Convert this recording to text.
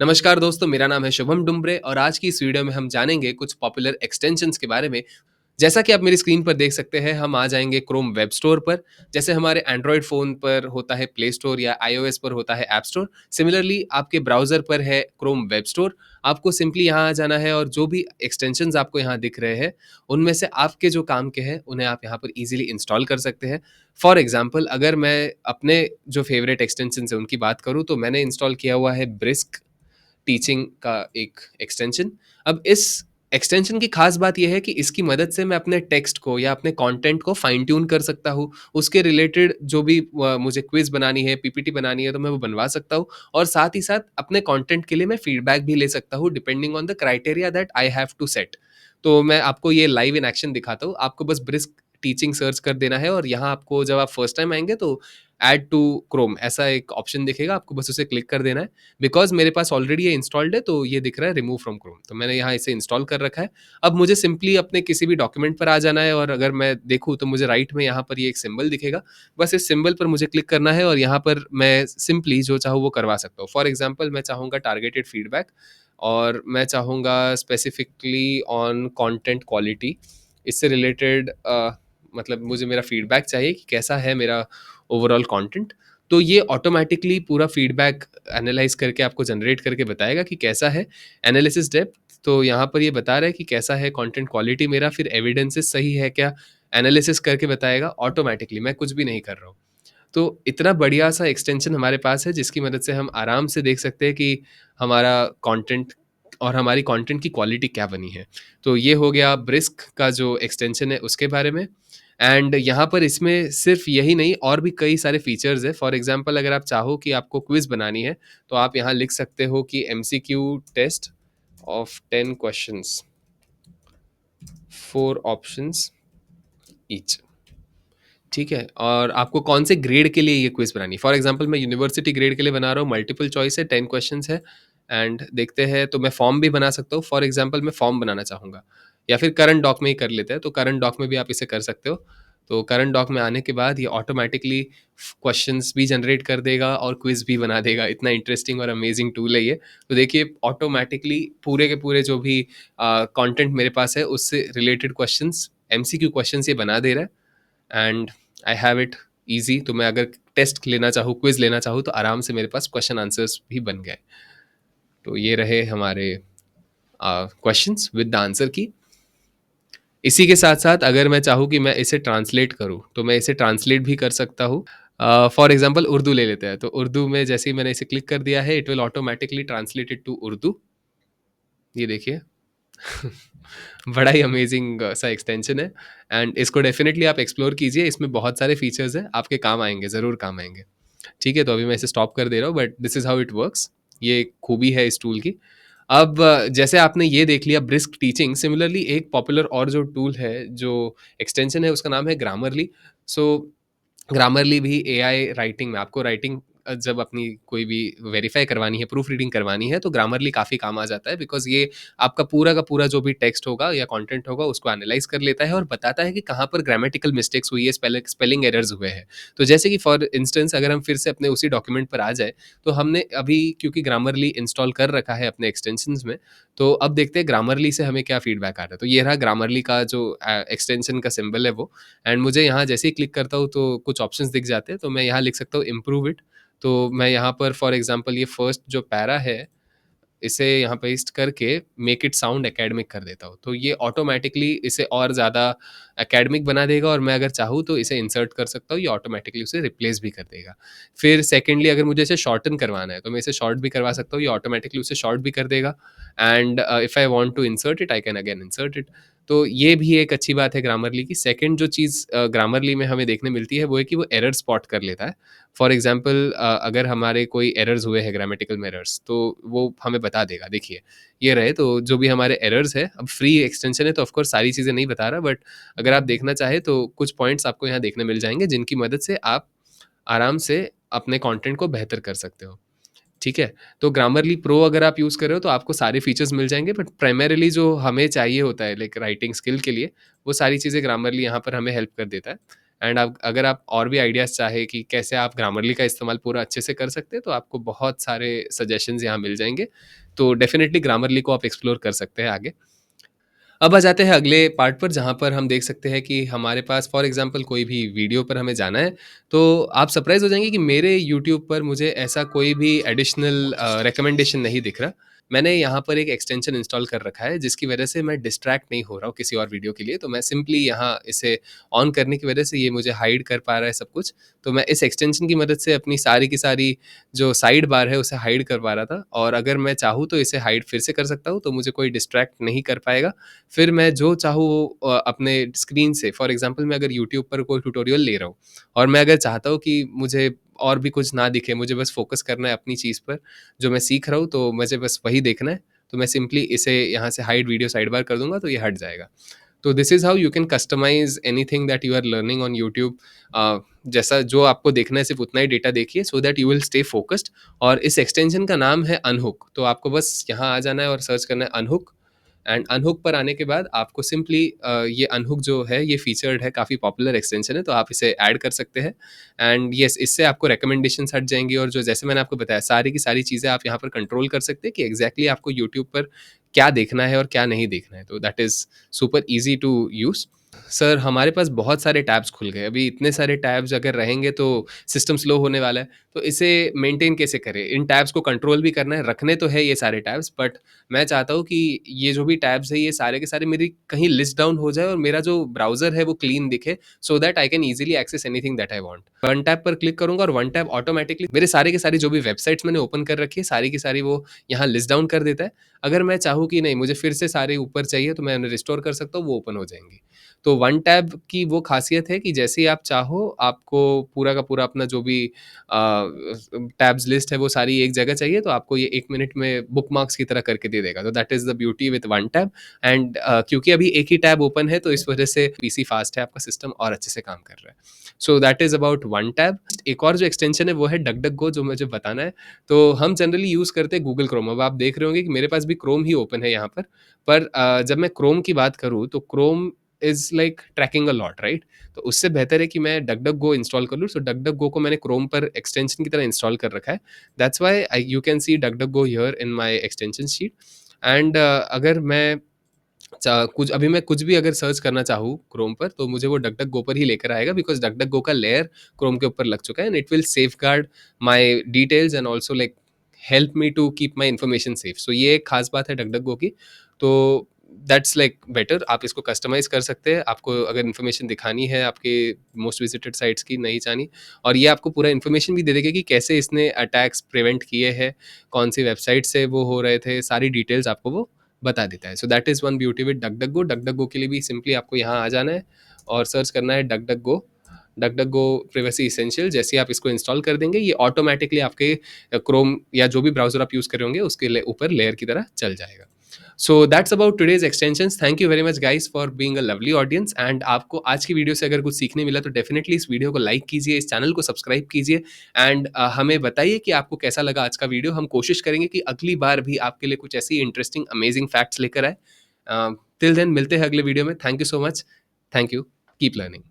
नमस्कार दोस्तों, मेरा नाम है शुभम डुम्बरे और आज की इस वीडियो में हम जानेंगे कुछ पॉपुलर एक्सटेंशंस के बारे में। जैसा कि आप मेरी स्क्रीन पर देख सकते हैं, हम आ जाएंगे क्रोम वेब स्टोर पर। जैसे हमारे एंड्रॉयड फ़ोन पर होता है प्ले स्टोर या आईओएस पर होता है ऐप स्टोर, सिमिलरली आपके ब्राउज़र पर है क्रोम वेब स्टोर। आपको सिंपली यहाँ आ जाना है और जो भी एक्सटेंशंस आपको यहाँ दिख रहे हैं, उनमें से आपके जो काम के हैं, उन्हें आप यहाँ पर ईज़िली इंस्टॉल कर सकते हैं। फॉर एग्ज़ाम्पल अगर मैं अपने जो फ़ेवरेट एक्सटेंशंस हैं, उनकी बात करूँ, तो मैंने इंस्टॉल किया हुआ है ब्रिस्क टीचिंग का एक एक्सटेंशन। अब इस एक्सटेंशन की खास बात ये है कि इसकी मदद से मैं अपने टेक्स्ट को या अपने कंटेंट को फाइन ट्यून कर सकता हूँ। उसके रिलेटेड जो भी मुझे क्विज बनानी है, पीपीटी बनानी है, तो मैं वो बनवा सकता हूँ और साथ ही साथ अपने कंटेंट के लिए मैं फीडबैक भी ले सकता हूँ depending on the criteria that I have to set. तो मैं आपको ये लाइव इन एक्शन दिखाता हूँ। आपको बस ब्रिस्क टीचिंग सर्च कर देना है और यहाँ आपको जब आप फर्स्ट टाइम आएंगे तो ऐड टू क्रोम ऐसा एक ऑप्शन दिखेगा, आपको बस उसे क्लिक कर देना है। बिकॉज़ मेरे पास ऑलरेडी ये इंस्टॉल्ड है, तो ये दिख रहा है रिमूव फ्रॉम क्रोम, तो मैंने यहाँ इसे इंस्टॉल कर रखा है। अब मुझे सिंपली अपने किसी भी डॉक्यूमेंट पर आ जाना है और अगर मैं देखूँ तो मुझे राइट में यहाँ पर ये एक सिंबल दिखेगा। बस इस सिंबल पर मुझे क्लिक करना है और यहाँ पर मैं सिंपली जो चाहूँ वो करवा सकता हूँ। फॉर एग्ज़ाम्पल मैं चाहूँगा टारगेटेड फीडबैक और मैं चाहूँगा स्पेसिफिकली ऑन कंटेंट क्वालिटी। इससे रिलेटेड मतलब मुझे मेरा फीडबैक चाहिए कि कैसा है मेरा ओवरऑल कंटेंट। तो ये ऑटोमैटिकली पूरा फीडबैक एनालाइज़ करके आपको जनरेट करके बताएगा कि कैसा है। एनालिसिस डेप्थ, तो यहाँ पर ये बता रहा है कि कैसा है कंटेंट क्वालिटी मेरा, फिर एविडेंसेस सही है क्या, एनालिसिस करके बताएगा ऑटोमैटिकली, मैं कुछ भी नहीं कर रहा हूँ। तो इतना बढ़िया-सा एक्सटेंशन हमारे पास है जिसकी मदद से हम आराम से देख सकते हैं कि हमारा कंटेंट और हमारी कंटेंट की क्वालिटी क्या बनी है। तो ये हो गया ब्रिस्क का जो एक्सटेंशन है उसके बारे में। एंड यहाँ पर इसमें सिर्फ यही नहीं, और भी कई सारे फीचर्स हैं। फॉर एग्जांपल अगर आप चाहो कि आपको क्विज़ बनानी है, तो आप यहाँ लिख सकते हो कि MCQ test of 10 questions, 4 options each. ठीक है? और आपको कौन से ग्रेड के लिए ये क्विज़ बनानी है। फॉर एग्जांपल मैं यूनिवर्सिटी ग्रेड के लिए बना रहा हूँ, मल्टीपल चॉइस है, 10 क्वेश्चंस है। एंड देखते हैं, तो मैं फॉर्म भी बना सकता हूँ। फॉर एग्जांपल मैं फॉर्म बनाना चाहूँगा या फिर करंट डॉक में ही कर लेते हैं, तो करंट डॉक में भी आप इसे कर सकते हो। तो करंट डॉक में आने के बाद ये ऑटोमैटिकली क्वेश्चंस भी जनरेट कर देगा और क्विज़ भी बना देगा। इतना इंटरेस्टिंग और अमेजिंग टूल है ये। तो देखिए ऑटोमैटिकली पूरे के पूरे जो भी कंटेंट मेरे पास है उससे रिलेटेड क्वेश्चंस, एमसीक्यू क्वेश्चंस ये बना दे रहा है। And I have it easy. तो मैं अगर टेस्ट लेना चाहूँ, क्विज लेना चाहूँ, तो आराम से मेरे पास क्वेश्चन आंसर्स भी बन गए। तो ये रहे हमारे क्वेश्चंस विद द आंसर की। इसी के साथ साथ अगर मैं चाहूँ कि मैं इसे ट्रांसलेट करूँ, तो मैं इसे ट्रांसलेट भी कर सकता हूँ। फॉर एग्जाम्पल उर्दू ले लेते हैं, तो उर्दू में जैसे ही मैंने इसे क्लिक कर दिया है, it will automatically translated to Urdu. ये देखिए बड़ा ही अमेजिंग सा एक्सटेंशन है। एंड इसको डेफिनेटली आप एक्सप्लोर कीजिए, इसमें बहुत सारे फीचर्स हैं, आपके काम आएंगे, ज़रूर काम आएंगे। ठीक है, तो अभी मैं इसे स्टॉप कर दे रहा हूँ, but this is how it works. ये एक खूबी है इस टूल की। अब जैसे आपने ये देख लिया ब्रिस्क टीचिंग, सिमिलरली एक पॉपुलर और जो टूल है, जो एक्सटेंशन है, उसका नाम है ग्रामरली। सो ग्रामरली भी एआई राइटिंग में, आपको राइटिंग जब अपनी कोई भी वेरीफाई करवानी है, प्रूफ रीडिंग करवानी है, तो ग्रामरली काफ़ी काम आ जाता है। बिकॉज़ ये आपका पूरा का पूरा जो भी टेक्स्ट होगा या कंटेंट होगा उसको एनालाइज़ कर लेता है और बताता है कि कहाँ पर ग्रामेटिकल मिस्टेक्स हुई है, स्पेलिंग एरर्स हुए हैं। तो जैसे कि फॉर इंस्टेंस अगर हम फिर से अपने उसी डॉक्यूमेंट पर आ जाए, तो हमने अभी क्योंकि ग्रामरली इंस्टॉल कर रखा है अपने एक्सटेंशंस में, तो अब देखते हैं ग्रामरली से हमें क्या फीडबैक आ रहा है। तो ये रहा ग्रामरली का जो एक्सटेंशन का सिंबल है वो। एंड मुझे यहाँ जैसे ही क्लिक करता हूँ तो कुछ ऑप्शंस दिख जाते हैं, तो मैं यहाँ लिख सकता हूँ इम्प्रूव इट। तो मैं यहाँ पर फॉर एग्जांपल ये फर्स्ट जो पैरा है, इसे यहाँ पेस्ट करके मेक इट साउंड एकेडमिक कर देता हूँ, तो ये ऑटोमेटिकली इसे और ज़्यादा एकेडमिक बना देगा और मैं अगर चाहूँ तो इसे इंसर्ट कर सकता हूँ, ये ऑटोमेटिकली उसे रिप्लेस भी कर देगा। फिर सेकेंडली अगर मुझे इसे शॉर्टन करवाना है, तो मैं इसे शॉर्ट भी करवा सकता हूँ, ये ऑटोमेटिकली उसे शॉर्ट भी कर देगा। And if I want to insert it, I can again insert it. तो ये भी एक अच्छी बात है ग्रामरली की। सेकंड जो चीज़ ग्रामरली में हमें देखने मिलती है, वो है कि वो एरर स्पॉट कर लेता है। फॉर एग्जांपल अगर हमारे कोई एरर्स हुए हैं, ग्रामेटिकल में एरर्स, तो वो हमें बता देगा। देखिए ये रहे, तो जो भी हमारे एरर्स है, अब फ्री एक्सटेंशन है तो ऑफ कोर्स सारी चीज़ें नहीं बता रहा, बट अगर आप देखना चाहें तो कुछ पॉइंट्स आपको यहाँ देखने मिल जाएंगे जिनकी मदद से आप आराम से अपने कंटेंट को बेहतर कर सकते हो। ठीक है? तो ग्रामरली प्रो अगर आप यूज़ कर रहे हो तो आपको सारे फीचर्स मिल जाएँगे, बट प्राइमरीली जो हमें चाहिए होता है लाइक राइटिंग स्किल के लिए, वो सारी चीज़ें ग्रामरली यहाँ पर हमें हेल्प कर देता है। एंड आप अगर आप और भी आइडियाज़ चाहे कि कैसे आप ग्रामरली का इस्तेमाल पूरा अच्छे से कर सकते हैं, तो आपको बहुत सारे सजेशंस यहाँ मिल जाएँगे। तो डेफ़िनिटली ग्रामरली को आप एक्सप्लोर कर सकते हैं आगे। अब आ जाते हैं अगले पार्ट पर, जहाँ पर हम देख सकते हैं कि हमारे पास फॉर एग्ज़ाम्पल कोई भी वीडियो पर हमें जाना है, तो आप सरप्राइज़ हो जाएँगे कि मेरे यूट्यूब पर मुझे ऐसा कोई भी एडिशनल रिकमेंडेशन नहीं दिख रहा। मैंने यहाँ पर एक एक्सटेंशन इंस्टॉल कर रखा है, जिसकी वजह से मैं डिस्ट्रैक्ट नहीं हो रहा हूँ किसी और वीडियो के लिए, तो मैं सिंपली यहाँ इसे ऑन करने की वजह से ये मुझे हाइड कर पा रहा है सब कुछ। तो मैं इस एक्सटेंशन की मदद से अपनी सारी की सारी जो साइड बार है, उसे हाइड कर पा रहा था, और अगर मैं चाहूँ तो इसे हाइड फिर से कर सकता हूँ, तो मुझे कोई डिस्ट्रैक्ट नहीं कर पाएगा। फिर मैं जो चाहूँ वो अपने स्क्रीन से, फॉर एग्जांपल मैं अगर यूट्यूब पर कोई ट्यूटोरियल ले रहा हूँ और मैं अगर चाहता हूँ कि मुझे और भी कुछ ना दिखे, मुझे बस फ़ोकस करना है अपनी चीज़ पर, जो मैं सीख रहा हूँ, तो मुझे बस वही देखना है, तो मैं सिंपली इसे यहाँ से हाइड वीडियो साइड बार कर दूँगा, तो ये हट जाएगा। तो this is how you can customize anything that you are learning on YouTube. जैसा जो आपको देखना है सिर्फ़ उतना ही डेटा देखिए, so that you will stay focused. और इस एक्सटेंशन का नाम है अनहुक, तो आपको बस यहाँ आ जाना है और सर्च करना है अनहुक। एंड अनहुक पर आने के बाद आपको सिंपली ये अनहुक जो है ये फीचर्ड है, काफ़ी पॉपुलर एक्सटेंशन है, तो आप इसे ऐड कर सकते हैं। एंड येस, इससे आपको रिकमेंडेशंस हट जाएंगी, और जो जैसे मैंने आपको बताया सारी की सारी चीज़ें आप यहाँ पर कंट्रोल कर सकते हैं कि एग्जैक्टली आपको यूट्यूब पर क्या देखना है और क्या नहीं देखना है, तो that is super easy to use. Sir, हमारे पास बहुत सारे टैब्स खुल गए। अभी इतने सारे टैब्स अगर रहेंगे तो सिस्टम स्लो होने वाला है। तो इसे मेंटेन कैसे करें? इन टैब्स को कंट्रोल भी करना है, रखने तो है ये सारे टैब्स, बट मैं चाहता हूँ कि ये जो भी टैब्स हैं ये सारे के सारे मेरी कहीं लिस्ट डाउन हो जाए और मेरा जो ब्राउज़र है वो क्लीन दिखे, so that I can easily access anything that I want. One tab पर क्लिक करूँगा और वन टैब ऑटोमैटिकली मेरे सारे के सारे जो भी वेबसाइट्स मैंने ओपन कर रखी है, सारी की सारी वो यहाँ लिस्ट डाउन कर देता है। अगर मैं चाहूँ कि नहीं, मुझे फिर से सारे ऊपर चाहिए, तो मैं उन्हें रिस्टोर कर सकता हूँ, वो ओपन हो जाएँगी। तो वन टैब की वो ख़ासियत है कि जैसे ही आप चाहो, आपको पूरा का पूरा अपना जो भी टैब्स लिस्ट है वो सारी एक जगह चाहिए, तो आपको ये 1 मिनट में बुकमार्क्स की तरह करके दे देगा। तो that is the beauty with one tab. And क्योंकि अभी एक ही टैब ओपन है, तो इस वजह से पीसी फ़ास्ट है, आपका सिस्टम और अच्छे से काम कर रहा है। So that is about one tab. एक और जो एक्सटेंशन है वो है डक डक गो, जो मुझे बताना है। तो हम जनरली यूज़ करते हैं गूगल क्रोम। अब आप देख रहे होंगे कि मेरे पास भी क्रोम ही ओपन है यहाँ पर जब मैं क्रोम की बात करूँ, तो Chrome is like tracking a lot, right? तो उससे बेहतर है कि मैं डक डक गो इंस्टॉल कर लूँ। सो डक डक गो को मैंने क्रोम पर एक्सटेंशन की तरह इंस्टॉल कर रखा है। That's why I you can see duck duck go here in my extension sheet. And अगर मैं कुछ अभी मैं कुछ भी अगर सर्च करना चाहूँ क्रोम पर, तो मुझे वो डक डक गो पर ही लेकर आएगा, बिकॉज़ डक डक गो का लेयर क्रोम के ऊपर लग चुका है, and it will safeguard my details and also like help me to keep my information safe. So ये एक खास बात है डक डक गो की। तो दैट्स लाइक बेटर, आप इसको कस्टमाइज़ कर सकते हैं। आपको अगर इन्फॉर्मेशन दिखानी है आपके मोस्ट विजिटेड साइट्स की, नहीं चाहनी, और ये आपको पूरा इन्फॉर्मेशन भी दे देगा कि कैसे इसने अटैक्स प्रिवेंट किए हैं, कौन-सी वेबसाइट से वो हो रहे थे, सारी डिटेल्स आपको वो बता देता है। So that is one beauty with DuckDuckGo. DuckDuckGo के लिए भी सिंपली आपको यहाँ आ जाना है और सर्च करना है डक डक गो। डक डक गो प्रिवेसी एसेंशियल। जैसे ही आप इसको इंस्टॉल कर देंगे, ये ऑटोमैटिकली आपके क्रोम या जो भी ब्राउज़र आप यूज़ कर रहे होंगे उसके ऊपर लेयर की तरह चल जाएगा। So that's about today's extensions. Thank you very much guys for being a lovely audience. And आपको आज की वीडियो से अगर कुछ सीखने मिला, तो डेफिनेटली इस वीडियो को लाइक कीजिए, इस चैनल को सब्सक्राइब कीजिए, एंड हमें बताइए कि आपको कैसा लगा आज का वीडियो। हम कोशिश करेंगे कि अगली बार भी आपके लिए कुछ ऐसी इंटरेस्टिंग अमेजिंग फैक्ट्स लेकर आए। टिल देन मिलते हैं अगले वीडियो में। Thank you so much. Thank you. Keep learning.